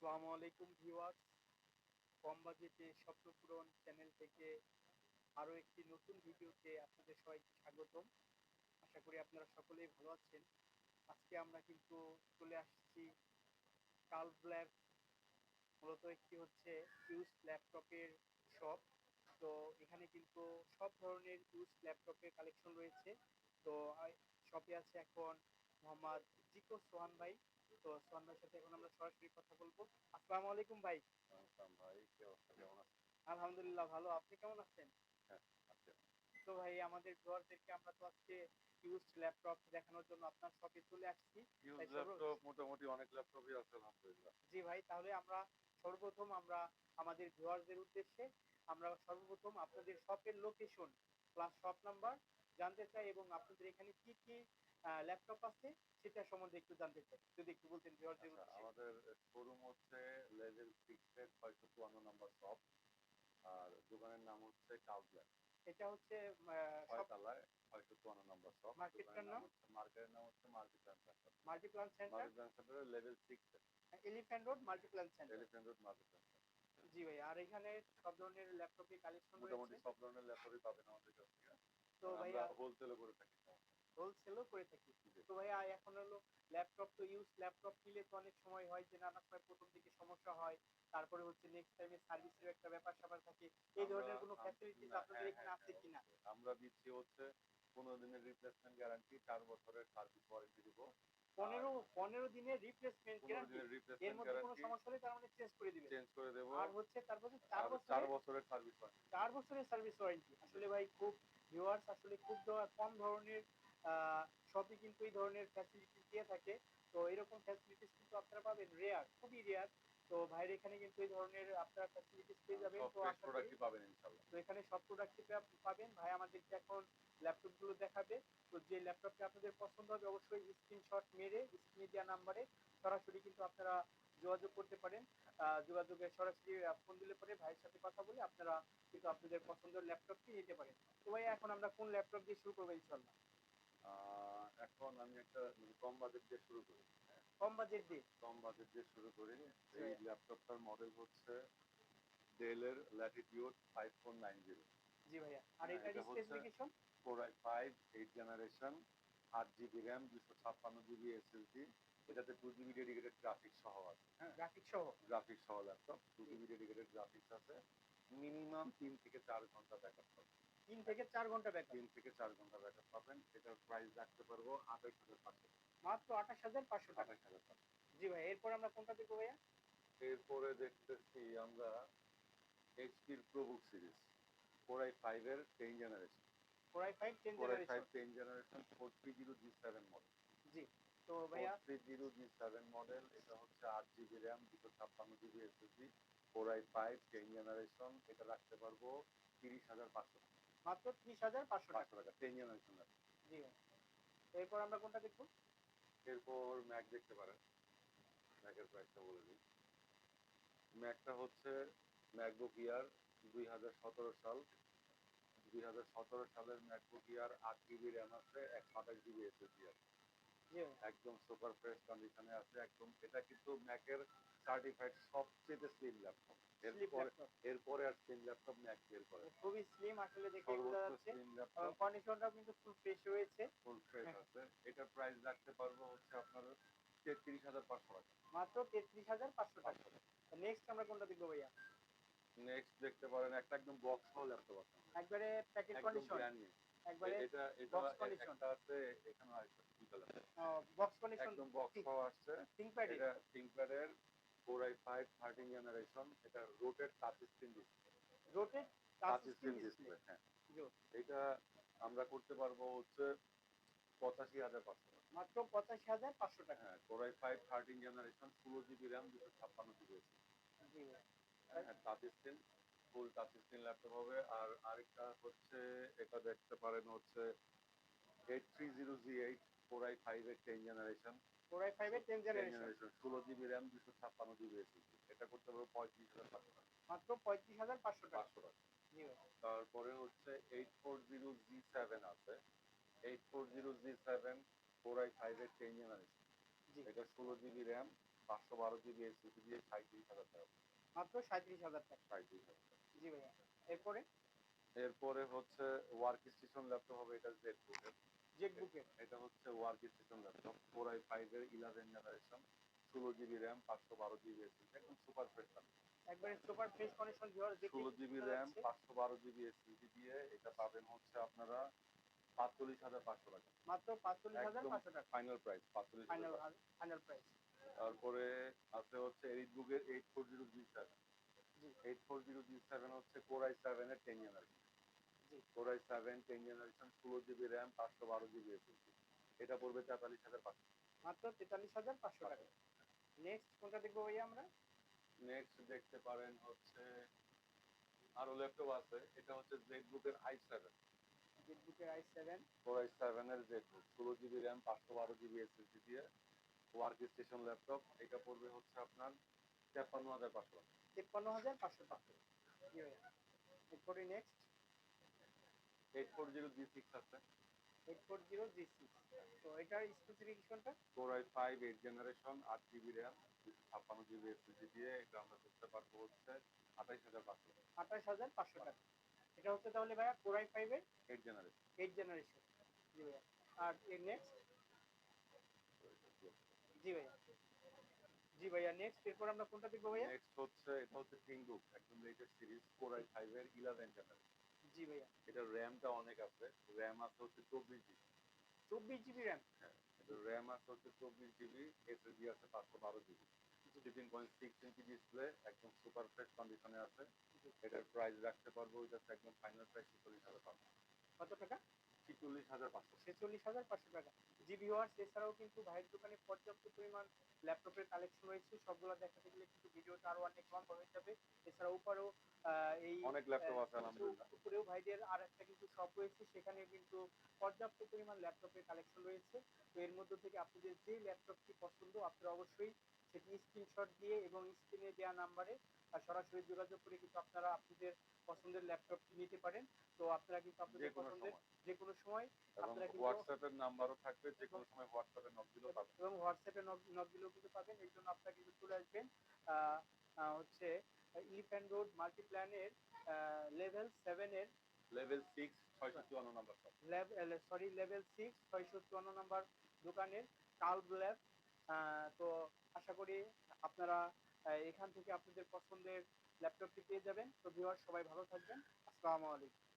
আসসালামু আলাইকুম ভিউয়ার্স, কম বাজেটে স্বপ্ন পূরণ চ্যানেল থেকে আরো একটি নতুন ভিডিওতে আপনাদের সবাইকে স্বাগতম। আশা করি আপনারা সকলেই ভালো আছেন। আজকে আমরা কিন্তু চলে আসছি কার্ভ ল্যাব, মূলত একটি হচ্ছে ইউজ ল্যাপটপের শপ। তো এখানে কিন্তু সব ধরনের ইউজ ল্যাপটপের কালেকশন রয়েছে। তো শপে আছে এখন মোহাম্মদ জিকো সোহান ভাই। তো সোহান ভাইয়ের সাথে এখন আমরা সরাসরি কথা বলবো। আসসালামু আলাইকুম ভাই। ভাই, কি অবস্থা, কেমন আছেন? আলহামদুলিল্লাহ ভালো, আপনি কেমন আছেন? হ্যাঁ, আছি। তো ভাই আমাদের ভিউয়ারদেরকে আমরা তো আজকে ইউজড ল্যাপটপ দেখানোর জন্য আপনার শপে চলে আসছি। ইউজ তাই ল্যাপটপ মোটামুটি অনেক ল্যাপটপই আছে, আলহামদুলিল্লাহ। জি ভাই, তাহলে আমরা সর্বপ্রথম আমাদের ভিউয়ারদের উদ্দেশ্যে আমরা সর্বপ্রথম আপনাদের শপের লোকেশন প্লাস শপ নাম্বার জানতে চাই এবং আপনাদের এখানে কি কি ল্যাপটপ আছে সেটা সম্বন্ধে একটু জানতে চাই, যদি একটু বলতেন ভিউয়ারদের আচ্ছা, উদ্দেশ্যে। আমাদের শোরুম হচ্ছে লেভেল 6 এর 654 নম্বর শপ। আর দোকানের নাম হচ্ছে কাউজল্যান্ড। এটা হচ্ছে ছয় শপ তলায় 654 নম্বর শপ। মার্কেটটার দোকানের নাম নাম হচ্ছে, মার্কেটের নাম হচ্ছে Multiplan Centre. Multiplan Centre, Multiplan সেন্টারের লেভেল 6 এ। Elephant Road Multiplan Centre. Elephant Road Multiplan Centre. জি ভাই, আর এখানে সব ধরনের ল্যাপটপের কালেকশন রয়েছে। মোটামুটি সব ধরনের ল্যাপটপই পাবেন আমাদের কাছ থেকে। তো আর আমরা ভাইয়া হোলসেলও করে থাকি। হোলসেলও করে থাকি। জি। তো ভাইয়া এখন হলো ল্যাপটপ তো ইউজ ল্যাপটপ নিলে তো অনেক সময় হয় যে নানা সময় প্রথম দিকে সমস্যা হয়, তারপরে হচ্ছে নেক্সট টাইমে সার্ভিসের একটা ব্যাপার স্যাপার থাকে। এই আমরা ধরনের কোনো ফ্যাসিলিটিস না, আপনাদের হ্যাঁ, এখানে হ্যাঁ, আছে হ্যাঁ, কিনা? অবশ্যই আমরা দিচ্ছি হচ্ছে 15 দিনের রিপ্লেসমেন্ট গ্যারান্টি, 4 বছরের সার্ভিস ওয়ারেন্টি দিব। আর ১৫ দিনের রিপ্লেসমেন্ট 15 গ্যারান্টি, দিনের এর রিপ্লেসমেন্ট মধ্যে কোনো গ্যারান্টি সমস্যা হলে তার মানে চেঞ্জ করে দিবেন। চেঞ্জ করে দেব। আর হচ্ছে তারপরে চার আর চার বছরের বছরের সার্ভিস ওয়ারেন্টি। 4 বছরের সার্ভিস ওয়ারেন্টি। জি। আসলে ভাই খুব ভিউয়ার্স আসলে খুব কম ধরনের শপই কিন্তু এই ধরনের ফ্যাসিলিটিস দিয়ে থাকে। তো এরকম ফ্যাসিলিটিস কিন্তু আপনারা পাবেন রেয়ার, খুবই রেয়ার। তো ভাইয়ের এখানে কিন্তু এই ধরনের আপনারা ফ্যাসিলিটিস পেয়ে যাবেন। সব তো ফ্রেশ আশা করি প্রোডাক্টই পাবেন ইনশাল্লাহ। তো এখানে সব প্রোডাক্টই পাবেন। ভাই আমাদেরকে এখন ল্যাপটপ গুলো দেখাবে। তো যে ল্যাপটপটা আপনাদের পছন্দ হবে অবশ্যই স্ক্রিনশট মেরে স্ক্রিনে দেওয়া নাম্বারে সরাসরি কিন্তু আপনারা যোগাযোগ করতে পারেন। যোগাযোগে সরাসরি ফোন দিলে পরে ভাইয়ের সাথে কথা বলে আপনারা কিন্তু আপনাদের পছন্দের ল্যাপটপটি নিতে পারেন। তো ভাই এখন আমরা কোন ল্যাপটপ দিয়ে শুরু করবো ইনশাল্লাহ? এখন আমি একটা কম বাজেট দিয়ে শুরু করি। হ্যাঁ, কম বাজেট দিয়ে। কম বাজেট দিয়ে শুরু করি। জি এই ভাইয়া। ল্যাপটপটার মডেল হচ্ছে ডেলের ল্যাটিটিউড 5490। জি ভাইয়া, আর হ্যাঁ, এটার এটা হচ্ছে specification? Core i5 8 generation, 8 GB RAM, 256 GB SSD. এটাতে 2 জিবি ডেডিকেটেড গ্রাফিক্স সহ আছে। হ্যাঁ, গ্রাফিক্স সহ? গ্রাফিক্স সহ ল্যাপটপ, টু জি। জিবি ডেডিকেটেড গ্রাফিক্স আছে। মিনিমাম 3 থেকে 4 ঘন্টা ব্যাকআপ পাবেন। 3 থেকে 4 ঘন্টা ব্যাকআপ? 3 থেকে 4 ঘন্টা ব্যাকআপ পাবেন। এটার প্রাইস রাখতে পারবো 28,500 টাকা। মাত্র 28,500 টাকা? 28,500। জি ভাই, এরপর আমরা কোনটা দেখবো ভাইয়া? এরপরে দেখতেছি আমরা এইচপির প্রোবুক সিরিজ, Core i5 এর 10 generation. Core I five ten Core i5 generation? 10 generation 430G7 model. জি। তো ভাইয়া 430G7 মডেল, এটা হচ্ছে 8 GB RAM, 256 GB SSD. Core i5 10 generation, এটা রাখতে পারবো 30,500 টাকা। মাত্র 30,500 টাকা? 500 টাকা 10 জেনারেশন ল্যাপটপ। জি ভাই, এরপর আমরা কোনটা দেখবো? এরপর ম্যাক দেখতে পারেন। ম্যাকের প্রাইসটা বলে দিই। ম্যাকটা হচ্ছে ম্যাকবুক ইয়ার 2017 সাল। 2017 সালের ম্যাকবুক ইয়ার, 8 জিবি র্যাম আছে, 128 জিবি এসএসডি আছে। জি ভাই। একদম সুপার ফ্রেশ কন্ডিশনে আছে একদম। এটা কিন্তু ম্যাকের সার্টিফাইড সবচেয়ে স্লিম ল্যাপটপ। স্লিপ এরপরে ল্যাপটপ? এরপরে আর স্লিম ল্যাপটপ ম্যাক বের করে না। খুবই স্লিম আসলে, দেখেই বোঝা সর্বোচ্চ যাচ্ছে। স্লিম এবং ল্যাপটপ, কন্ডিশনটাও কিন্তু ফুল ফ্রেশ রয়েছে। ফুল ফ্রেশ হ্যাঁ, আছে। এটার প্রাইস রাখতে পারবো হচ্ছে আপনার 33,500 টাকা। মাত্র 33,500 টাকা। 500 টাকা। নেক্সট আমরা কোনটা দেখবো ভাইয়া? নেক্সট দেখতে পারেন একটা একদম বক্স সহ ল্যাপটপ আছে আমাদের। একবারে প্যাকেট একদম কন্ডিশন? Brand new. একবারে এটা এটা বক্স কন্ডিশন? একটা আছে, এখানে আরেকটা দুইটা ল্যাপটপ। Box condition? একদম বক্স সহ আসছে। থিংকপ্যাডের? এটা থিংকপ্যাডের Core i5 13 জেনারেশন। এটা rotated touch screen display. Rotated touch touch screen screen display? Display, হ্যাঁ। জো। এটা আমরা করতে পারবো হচ্ছে 85,500 টাকা। মাত্র 85,500 টাকা? হ্যাঁ, Core i5 13 generation, 16 GB RAM, 256 GB SSD. জি ভাই। হ্যাঁ, touch screen, full touch screen laptop হবে। আর আরেকটা হচ্ছে, এটা দেখতে পারেন হচ্ছে 8300G8, Core i5 এর 10 জেনারেশন। কোর আই ফাইভ এর 10 10 generation? Generation, 16 GB RAM, 256 GB SSD. এটা করতে পারবো 35,500 টাকা। মাত্র 35,500 টাকা? 500 টাকা। জি ভাই। তারপরে হচ্ছে 840G7 আছে। 840G7 Core i5 এর 10 জেনারেশন। জি। এটা 16 জিবি র্যাম, 512 জিবি এসএসডি দিয়ে 37,000 টাকা। মাত্র 37,000 টাকা। 37,000 টাকা। জি ভাইয়া। এরপরে এরপরে হচ্ছে ওয়ার্ক স্টেশন ল্যাপটপ হবে, এটা জেটবুকের। জেটবুকের এটা হচ্ছে work station laptop, Core i5 এর 11 generation, 16 GB RAM, 512 GB SSD, একদম সুপার ফ্রেশ কন্ডিশন। একবারে সুপার ফ্রেশ কন্ডিশন ভিউয়ার দেখলে 16 জিবি বোঝা র্যাম, যাচ্ছে। 512 জিবি এসএসডি দিয়ে এটা পাবেন হচ্ছে আপনারা 45,500 টাকা। মাত্র একদম 45,500 টাকা। Final price final 45,500। Final price. তারপরে আছে হচ্ছে এরিটবুকের 840G7। জি 840G7 হচ্ছে Core i7 এর 10 জেনারেশন। জি Core i7 10 generation, 16 GB RAM, 512 GB SSD. এটা পড়বে 43,500। মাত্র 43,500 টাকা। নেক্সট কোনটা দেখবো ভাইয়া আমরা? নেক্সট দেখতে পারেন হচ্ছে আরো ল্যাপটপ আছে, এটা হচ্ছে জেটবুকের i7। জেটবুকের i7 Core i7 এর Jetbook, 16 GB RAM, 512 GB SSD দিয়ে ওয়ার্ক স্টেশন ল্যাপটপ। এটা পড়বে হচ্ছে আপনার 53,500 টাকা। 53,500 টাকা। জি ভাইয়া। এরপরে নেক্সট 840G6 আছে। 840G6। তো এটার স্পেসিফিকেশনটা? Core i5 8 generation, 8 GB RAM, 256 GB SSD দিয়ে এটা আমরা করতে পারবো হচ্ছে 28,500 টাকা। 28,500 টাকা। এটা হচ্ছে তাহলে ভাইয়া Core i5 এর 8 জেনারেশন। 8 জেনারেশন। জি ভাইয়া। আর এর নেক্সট? জি ভাইয়া। জি ভাইয়া নেক্সট এরপর আমরা কোনটা দেখবো ভাইয়া? নেক্সট হচ্ছে এটা হচ্ছে থিংবুক, একদম লেটেস্ট সিরিজ, Core i5 এর 11 জেনারেশন। জি ভাইয়া। এটার র্যামটা অনেক আছে, র্যাম আছে হচ্ছে 24 জিবি। 24 GB RAM. হ্যাঁ, এটার র্যাম আছে হচ্ছে 24 জিবি, এসএসডি আছে 512 জিবি, 13.6 ইঞ্চি ডিসপ্লে, একদম সুপার ফ্রেশ কন্ডিশনে আছে। এটার প্রাইস রাখতে পারবো, এটা হচ্ছে একদম ফাইনাল প্রাইস 46,500। কত টাকা? 46,500। 46,500 টাকা। জি ভিউয়ার্স, এছাড়াও কিন্তু ভাইয়ের দোকানে পর্যাপ্ত পরিমাণ ল্যাপটপের কালেকশন রয়েছে। সবগুলো দেখাতে গেলে কিন্তু ভিডিওটা আরো অনেক লম্বা হয়ে যাবে। এছাড়া উপরেও এই অনেক ল্যাপটপ আছে আলহামদুলিল্লাহ। উপরেও ভাইদের আরেকটা কিন্তু শপ রয়েছে, সেখানে কিন্তু পর্যাপ্ত পরিমাণ ল্যাপটপের কালেকশন রয়েছে। তো এর মধ্য থেকে আপনাদের যে ল্যাপটপটি পছন্দ আপনারা অবশ্যই সেটি স্ক্রিনশট দিয়ে এবং স্ক্রিনে দেওয়া নাম্বারে সরাসরি যোগাযোগ করে কিন্তু আপনারা আপনাদের পছন্দের ল্যাপটপটি নিতে পারেন। তো আপনারা কিন্তু যে আপনাদের কোনো পছন্দের সময়, যে কোনো সময় এবং আপনারা কিন্তু হোয়াটসঅ্যাপের নাম্বারও থাকবে, যে কোনো সময় হোয়াটসঅ্যাপে নক দিলেও পাবেন। এবং হোয়াটসঅ্যাপে নক দিলেও কিন্তু পাবেন। এর জন্য আপনারা কিন্তু চলে আসবেন আহ, হচ্ছে ইলিফ্যান্ট রোড মাল্টিপ্ল্যানের লেভেল 7 এর level 6 654 number shop. Level 6 654 number দোকানের কার্ভ ল্যাব। তো আশা করি আপনারা এখান থেকে আপনাদের পছন্দের ল্যাপটপটি পেয়ে যাবেন। তো ভিউয়ার সবাই ভালো থাকবেন। আসসালামু আলাইকুম।